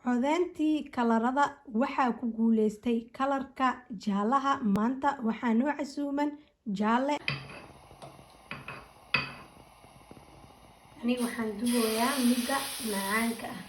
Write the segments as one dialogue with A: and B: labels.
A: codeyntii kalarada waxaa ku guuleystay kalarka jaalaha. maanta waxaa noo casuuman jaalle. aniga waxaan dubayaa midda macaanka ah.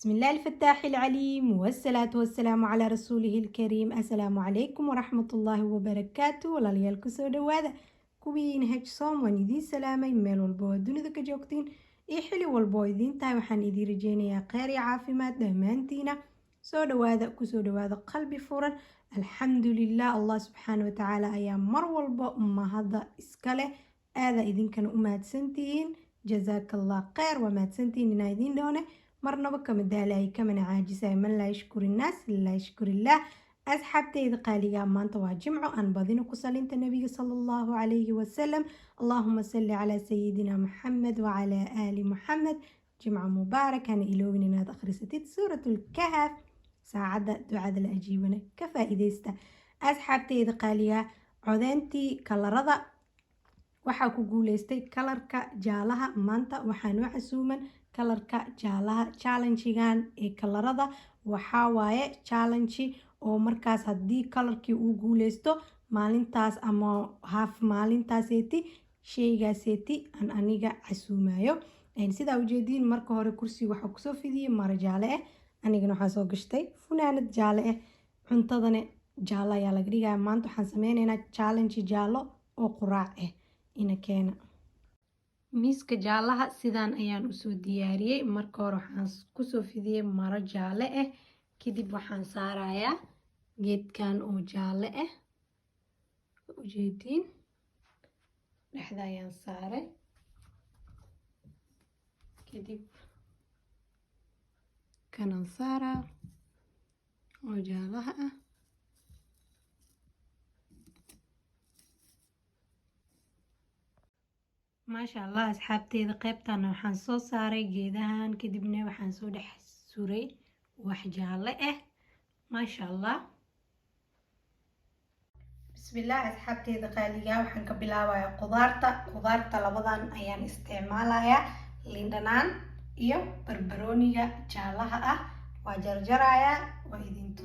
A: بسم الله الفتاح العليم والصلاة والسلام على رسوله الكريم. السلام عليكم ورحمة الله وبركاته. walaalyaal kusoo dhawaada kuwiin hegsoom waan idiin salaamay meel walba oo dunida ka joogtiin iyo xili walba oo idiin tahay. waxaan idiin rajeynayaa kheyr iyo caafimaad dhammaantiina. soo dhawaada kusoo dhawaada qalbi furan. alxamdulilah, allah subxaana watacaala ayaa mar walba mahadda iskale. aada idinkana u mahadsantihiin. jazaakallah kheyr. waa mahadsantihiin inaa idiin dhoone marnaba kama daalay kamana caajisay. man laa yashkuri nnaas laa yashkurillah. asxaabteyda qaaliga maanta waa jimco aan badino ku salinta nabiga sala allahu calayhi wasalam. allahuma salli calaa sayidina maxamed wacalaa aali maxamed. jimco mubaarak. hana iloobin inaad akhrisatid suuratlkahf. saacadda ducada la ajiibana ka faa-ideysta. asxaabteyda qaaliga codeyntii kalarada waxaa ku guuleystay kalarka jaalaha. maanta waxaa noo casuuman kalarka jaalaha. challengegan ee kalarada waxaa waaye challenge oo markaas haddii kalarkii uu guuleysto maalintaas ama haaf maalintaaseeti sheegaaseeti aan aniga casuumayo. sidaa ujeediin marka hore kursiga waxaa kusoo fidiyey maro jaale ah. anigana waxaa soo gashtay funaanad jaale ah. cuntadana jaalo ayaa laga dhigaya. maanta waxaan sameyneynaa challenge jaalo oo quraac ah. ina keena miiska jaalaha sidaan ayaan usoo diyaariyey. marka hore waxaan kusoo fidiyey maro jaale ah. kadib waxaan saarayaa geedkan oo jaale ah. ujeediin dhexda ayaan saaray. kadib kanaan saaraa oo jaalaha ah. maasha allah asxaabteyda qeybtana waxaan soo saaray geedahan. kadibna waxaan soo dhex suray wax jaale ah. maasha allah. bismillah asxaabteyda qaaliga waxaan ka bilaabayaa qudaarta labadan ayaan isticmaalayaa. liindhanaan iyo barbarooniga jaalaha ah waa jarjarayaa. waa idintu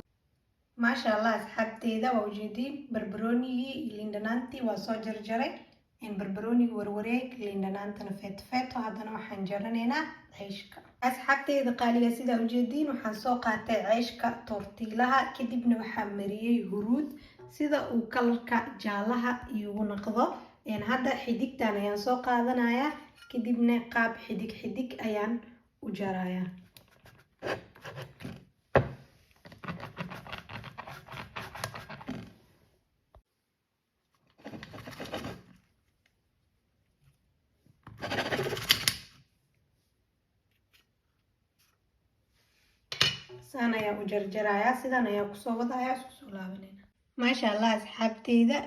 A: maasha allah asxaabteyda waa ujeediin barbaroonigii iyo liindhanaantii waa soo jarjaray. barbarooniga warwareeg, liindhanaantana feeto. haddana waxaan jaranaynaa ceyshka. asxaabteyda qaaliga sidaa ujeediin waxaan soo qaatay ceyshka toortiilaha. kadibna waxaa mariyey huruud sida uu kalarka jaalaha iigu noqdo. hadda xidigtan ayaan soo qaadanayaa. kadibna qaab xidig ayaan u jarayaa. saan ayaan u jarjarayaa. sidan ayaan kusoo wadayaa. iskusoo laabanayna. maasha allah asxaabteyda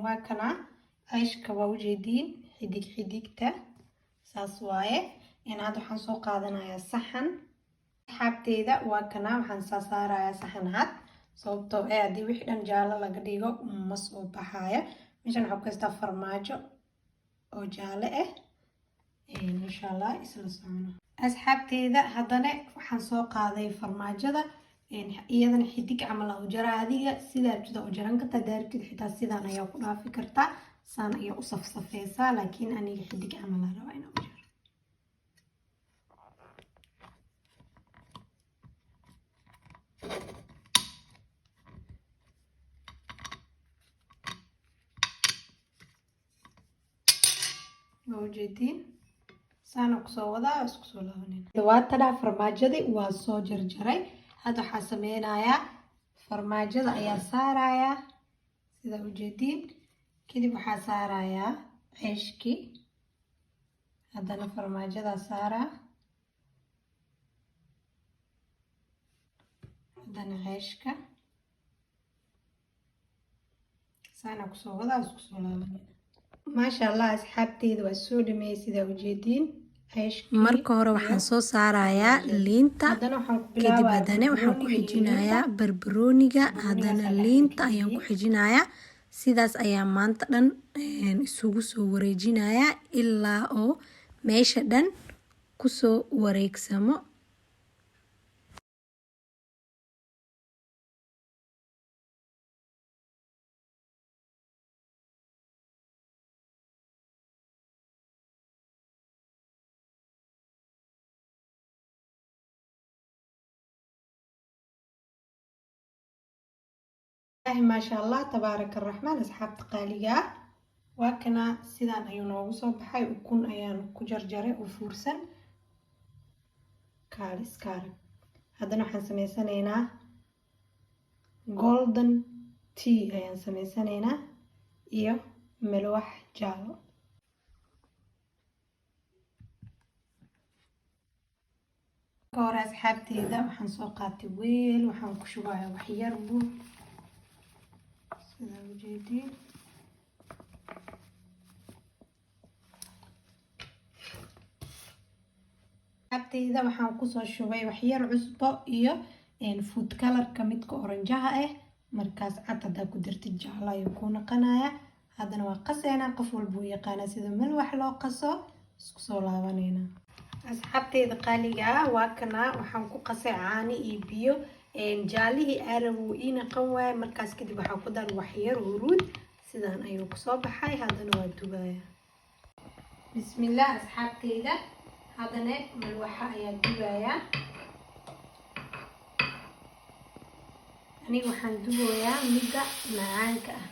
A: waa kana ceyshka waa ujeediin xidigta saas waaye. hadda waxaan soo qaadanayaa saxan. asxaabteyda waa kana waxaan saa saarayaa saxan cad sababtoo haddii wixii dhan jaalo laga dhigo ma soo baxayo. meeshan waxaa ku haystaa farmaajo oo jaale ah. insha allah isla socono. asxaabteyda haddana waxaan soo qaaday farmaajada. iyadana xidig camal u jara. adiga sidaa rabtida u jaran kartaa. daarabtid xitaa sidaan ayaa ku dhaafi kartaa. saan ayaa u safsafeysaa. laakiin aniga xidig camal aan rabaa inaan u jaro. waa ujeediin saana kusoo wadaa. iskusoo laabanayna. dawaatana farmaajadii waa soo jarjaray. hadda waxaa sameynayaa farmaajada ayaa saarayaa sidaa ujeediin. kadib waxaa saarayaa ceyshkii. haddana farmaajadaa saaraa. haddana ceeshka saana kusoo wadaa isku soo laabanaya. maasha allah asxaabteyda waa soo dhameeyay sidaa ujeediin ceeshkii. Marka hore waxaan soo saarayaa liinta, kadib haddana waxaan ku xijinayaa barbarooniga, haddana liinta ayaan ku xijinayaa. sidaas ayaa maanta dhan isugu soo wareejinayaa ilaa oo meesha dhan kusoo wareegsamo. maasha allah tabaaraka araxmaan asxaabta qaaliga ah waa kana sidaan ayuu noogu soo baxay. ukun ayaan ku jarjaray oo fuursan kaaliskaarag. haddana waxaan sameysanaynaa golden tea ayaan sameysanaynaa iyo milwax jaalo. ka hore asxaabteyda waxaan soo qaatay weel, waxaan ku shubayaa wax yar bur sidaa ujeediin. asxaabteyda waxaan kusoo shubay wax yar cusbo iyo food colorka midka oranjaha ah. markaas cad haddaa ku dartid jaalo ayuu ku noqonaya. haddana waa qaseynaa, qof walba uu yaqaanaa sida milwax loo qaso. isku soo laabanayna asxaabteyda qaaliga ah waa kana waxaan ku qasay caano iyo biyo. jaalihii aarab wuu ii naqan waaye. markaas kadib waxaan ku dar wax yar huruud. sidaan ayuu kusoo baxay. haddana waa dubaya. bismillaah asxaabteyda haddana milwaxa ayaa dubayaa. aniga waxaan dubayaa midda macaanka ah.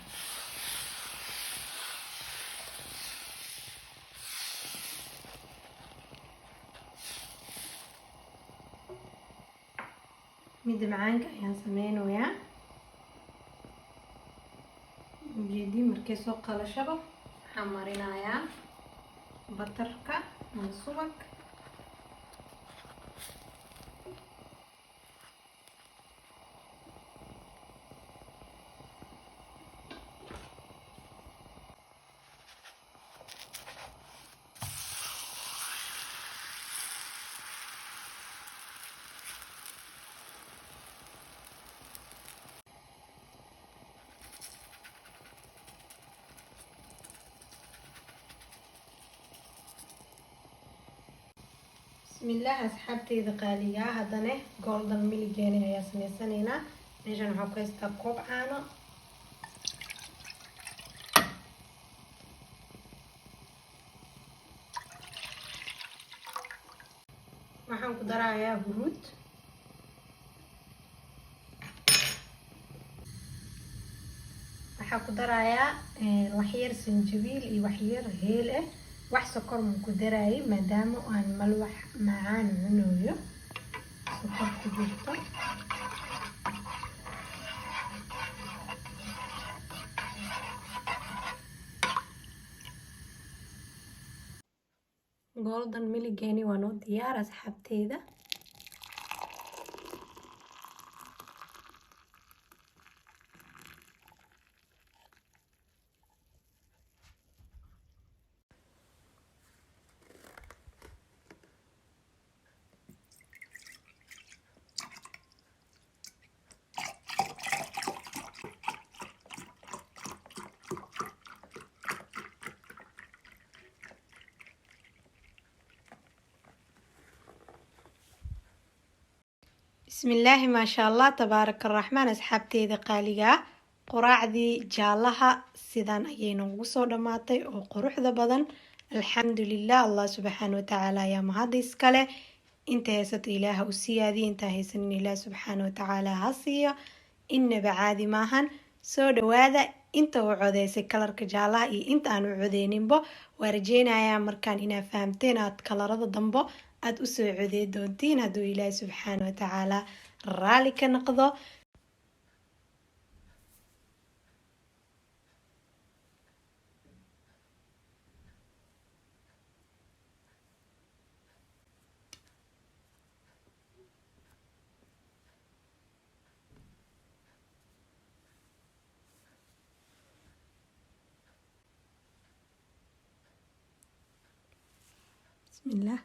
A: midda macaanka ayaan sameynayaa. ujeedii markay soo qalashaba waxaan marinayaa batarka ama subag. bismillaah asxaabteyda qaaliga ah haddana golden miligeeni ayaa sameysanaynaa. meeshan waxaa ku haystaa koob caano. waxaan ku darayaa huruud. waxaa ku darayaa waxyar sanjabiil iyo waxyar heel ah. wax sokor ma ku daraayay maadaama aan malwax macaan cunayo. sokor ku jirto. golden miligeeni waa noo diyaar asxaabteyda. bismillaahi maasha allah tabaaraka araxmaan asxaabteyda qaaliga ah quraacdii jaalaha sidaan ayay noogu soo dhammaatay oo quruxda badan. alxamdulilah allah subxaana watacaala ayaa mahad iskale. inta haysato ilaaha u siyaadiyo, intaa haysanin ilaah subxaana watacaala ha siiyo. inaba caadi maahan. soo dhawaada inta uu codeysay kalarka jaalaha iyo inta aan u codeyninbo. waa rajeynayaa markaan inaa fahamteen aad kalarada dambo aad usoo codey doontiin hadduu ilaahi subxaana watacaala raali ka noqdo. بسم الله.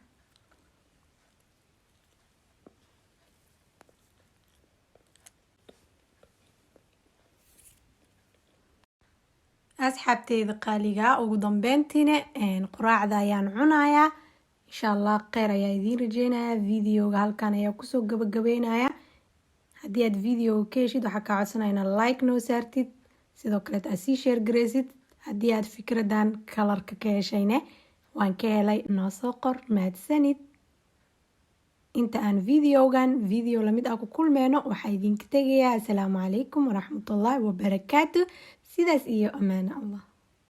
A: asxaabteyda qaaliga ugu dambeyntiina quraacda ayaan cunayaa insha Allah kheyr ayaa idiin rajeynayaa videoga halkan ayaa kusoo gabagabeynaya haddii aad videoga ka heshid waxaa kaa codsanaya inaad like noo saartid sidoo kale aad sii share gareysid haddii aad fikradan kalarka ka heshayne waan ka helay noo soo qor mahadsanid inta aan video lamid ah ku kulmeyno waxaa idinka tegayaa assalaamu calaykum waraxmatullaahi wabarakaatu sidaas iyo amaano Allah